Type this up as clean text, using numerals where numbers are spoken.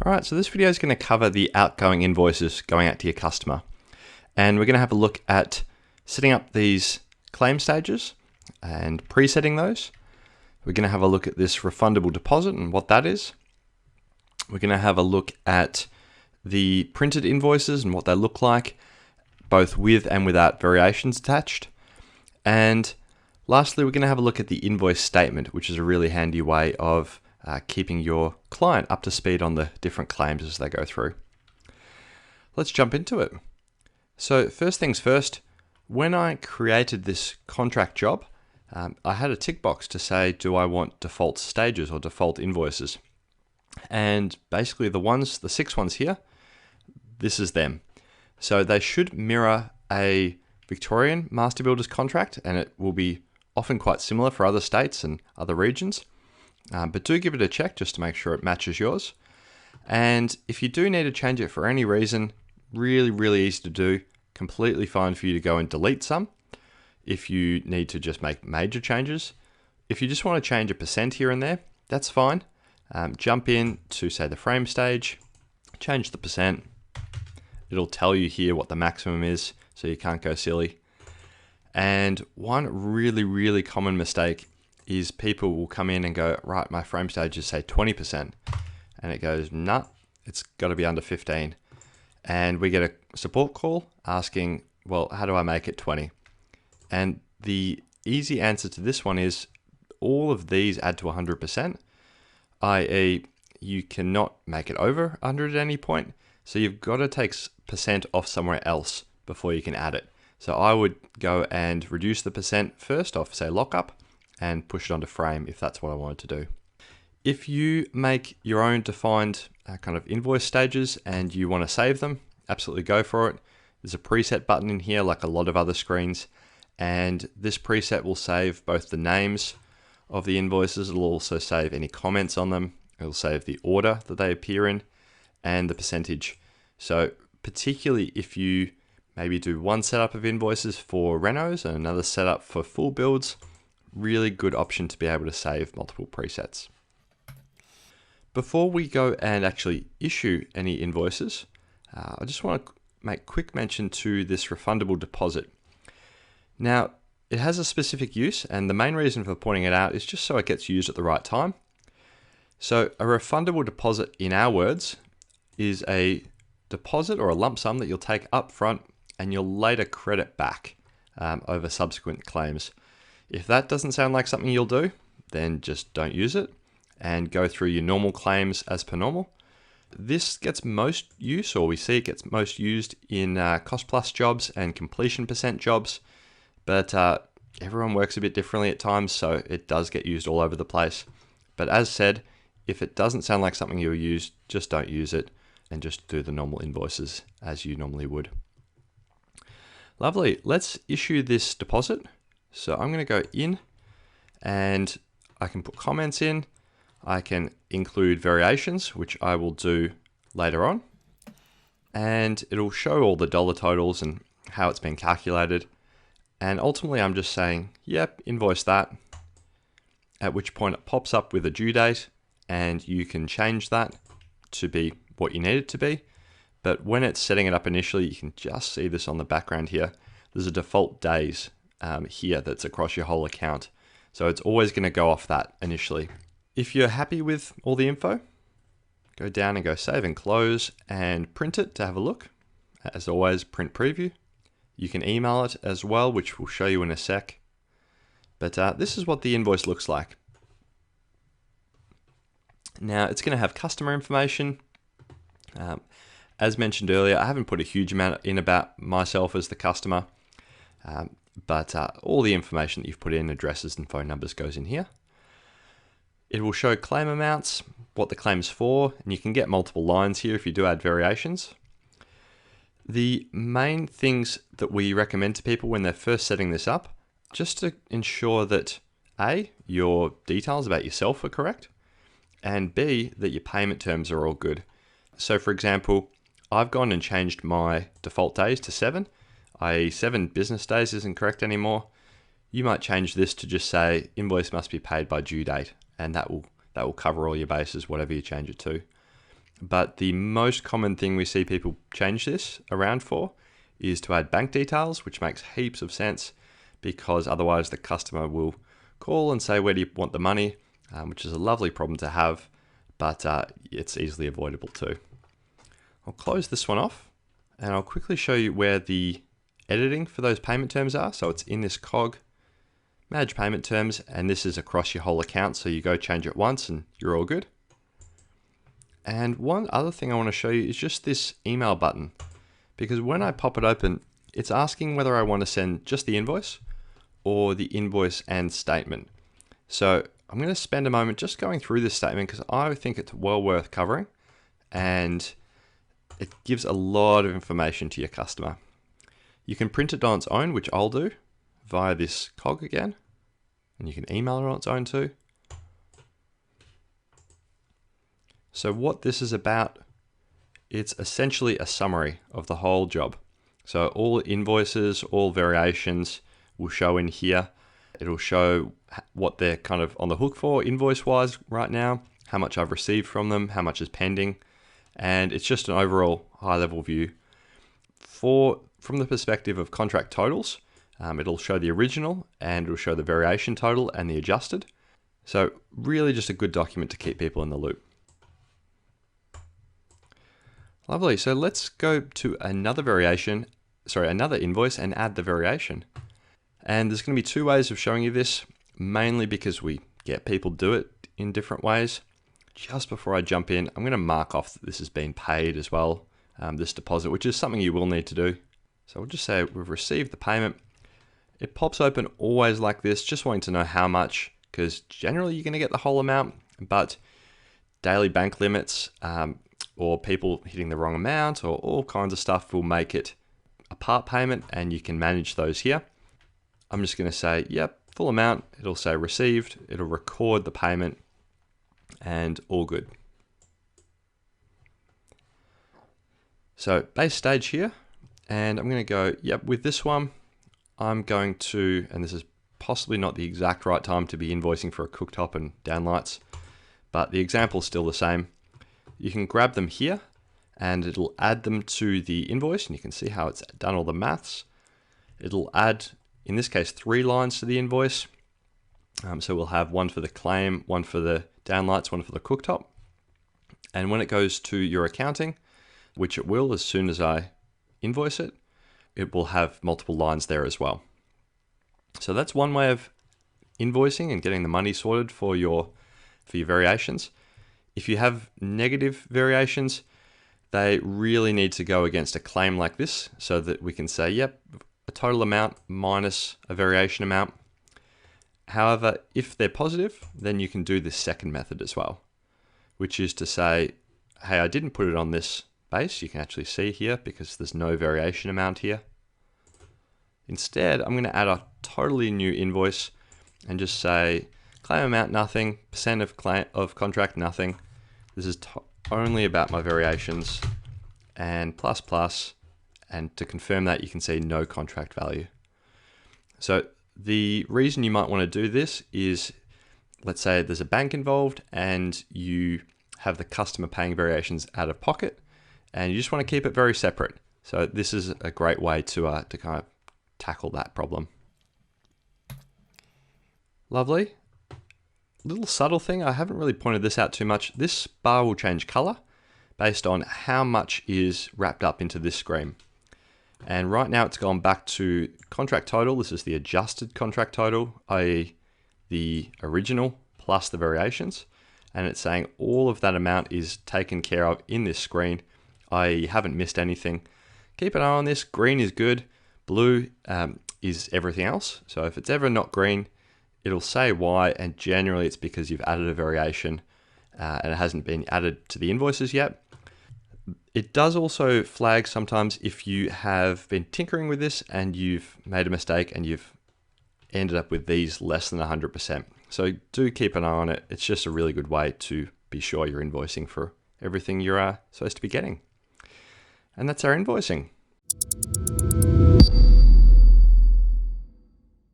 All right, so this video is going to cover the outgoing invoices going out to your customer. And we're going to have a look at setting up these claim stages and presetting those. We're going to have a look at this refundable deposit and what that is. We're going to have a look at the printed invoices and what they look like, both with and without variations attached. And lastly, we're going to have a look at the invoice statement, which is a really handy way of keeping your client up to speed on the different claims as they go through. Let's jump into it. So first things first, when I created this contract job, I had a tick box to say, do I want default stages or default invoices? And basically the 6 ones here, this is them. So they should mirror a Victorian master builder's contract, and it will be often quite similar for other states and other regions. But do give it a check just to make sure it matches yours. And if you do need to change it for any reason, really easy to do. Completely fine for you to go and delete some if you need to just make major changes. If you just want to change a percent here and there, that's fine. Jump in to, say, the frame stage, change the percent. It'll tell you here what the maximum is, so you can't go silly. And one really common mistake is people will come in and go, right, my frame stage is say 20%. And it goes, nah, it's got to be under 15. And we get a support call asking, well, how do I make it 20? And the easy answer to this one is all of these add to 100%, i.e. you cannot make it over 100 at any point. So you've got to take percent off somewhere else before you can add it. So I would go and reduce the percent first off, say, lockup, and push it onto frame if that's what I wanted to do. If you make your own defined kind of invoice stages and you want to save them, absolutely go for it. There's a preset button in here like a lot of other screens, and this preset will save both the names of the invoices. It'll also save any comments on them. It'll save the order that they appear in and the percentage. So particularly if you maybe do one setup of invoices for renos and another setup for full builds, really good option to be able to save multiple presets. Before we go and actually issue any invoices, I just want to make quick mention to this refundable deposit. Now, it has a specific use, and the main reason for pointing it out is just so it gets used at the right time. So a refundable deposit, in our words, is a deposit or a lump sum that you'll take up front and you'll later credit back over subsequent claims. If that doesn't sound like something you'll do, then just don't use it and go through your normal claims as per normal. This gets most use, or we see it gets most used in cost plus jobs and completion percent jobs, but everyone works a bit differently at times, so it does get used all over the place. But as said, if it doesn't sound like something you'll use, just don't use it and just do the normal invoices as you normally would. Lovely, let's issue this deposit. So I'm going to go in and I can put comments in. I can include variations, which I will do later on. And it'll show all the dollar totals and how it's been calculated. And ultimately I'm just saying, yep, invoice that. At which point it pops up with a due date and you can change that to be what you need it to be. But when it's setting it up initially, you can just see this on the background here. There's a default days here that's across your whole account. So it's always going to go off that initially. If you're happy with all the info, go down and go save and close and print it to have a look. As always, print preview. You can email it as well, which we'll show you in a sec. But this is what the invoice looks like. Now it's going to have customer information. As mentioned earlier, I haven't put a huge amount in about myself as the customer. But all the information that you've put in, addresses and phone numbers, goes in here. It will show claim amounts, what the claim's for, and you can get multiple lines here if you do add variations. The main things that we recommend to people when they're first setting this up, just to ensure that A, your details about yourself are correct, and B, that your payment terms are all good. So for example, I've gone and changed my default days to 7. i.e. 7 business days isn't correct anymore. You might change this to just say invoice must be paid by due date, and that will cover all your bases, whatever you change it to. but the most common thing we see people change this around for is to add bank details, which makes heaps of sense because otherwise the customer will call and say, where do you want the money? Which is a lovely problem to have, but it's easily avoidable too. I'll close this one off and I'll quickly show you where the editing for those payment terms are. So it's in this cog, manage payment terms, and this is across your whole account. So you go change it once and you're all good. And one other thing I want to show you is just this email button, because when I pop it open, it's asking whether I want to send just the invoice or the invoice and statement. So I'm going to spend a moment just going through this statement because I think it's well worth covering and it gives a lot of information to your customer. You can print it on its own, which I'll do via this cog again, and you can email it on its own too. So what this is about, it's essentially a summary of the whole job. So all invoices, all variations will show in here. It'll show what they're kind of on the hook for invoice-wise right now, how much I've received from them, how much is pending, and it's just an overall high-level view. From the perspective of contract totals, it'll show the original and it'll show the variation total and the adjusted. So really just a good document to keep people in the loop. Lovely, so let's go to another invoice and add the variation. And there's going to be two ways of showing you this, mainly because we get people do it in different ways. Just before I jump in, I'm going to mark off that this has been paid as well, this deposit, which is something you will need to do. So we'll just say we've received the payment. It pops open always like this, just wanting to know how much, because generally you're going to get the whole amount, but daily bank limits or people hitting the wrong amount or all kinds of stuff will make it a part payment, and you can manage those here. I'm just going to say, yep, full amount. It'll say received. It'll record the payment and all good. So base stage here, and I'm going to go, yep, with this one, I'm going to, and this is possibly not the exact right time to be invoicing for a cooktop and downlights, but the example is still the same. You can grab them here and it'll add them to the invoice, and you can see how it's done all the maths. It'll add, in this case, 3 lines to the invoice. So we'll have one for the claim, one for the downlights, one for the cooktop. And when it goes to your accounting, which it will as soon as I invoice it, it will have multiple lines there as well. So that's one way of invoicing and getting the money sorted for your variations. If you have negative variations, they really need to go against a claim like this so that we can say, yep, a total amount minus a variation amount. However, if they're positive, then you can do this second method as well, which is to say, hey, I didn't put it on this base. You can actually see here because there's no variation amount here. Instead, I'm going to add a totally new invoice and just say claim amount nothing, percent of contract nothing. This is only about my variations, and plus plus, and to confirm that you can see no contract value. So the reason you might want to do this is, let's say there's a bank involved and you have the customer paying variations out of pocket and you just want to keep it very separate. So this is a great way to kind of tackle that problem. Lovely. Little subtle thing, I haven't really pointed this out too much. This bar will change color based on how much is wrapped up into this screen. And right now it's gone back to contract total. This is the adjusted contract total, i.e. the original plus the variations. And it's saying all of that amount is taken care of in this screen, i.e. you haven't missed anything. Keep an eye on this. Green is good. Blue is everything else. So if it's ever not green, it'll say why, and generally it's because you've added a variation and it hasn't been added to the invoices yet. It does also flag sometimes if you have been tinkering with this and you've made a mistake and you've ended up with these less than 100%. So do keep an eye on it. It's just a really good way to be sure you're invoicing for everything you're supposed to be getting. And that's our invoicing.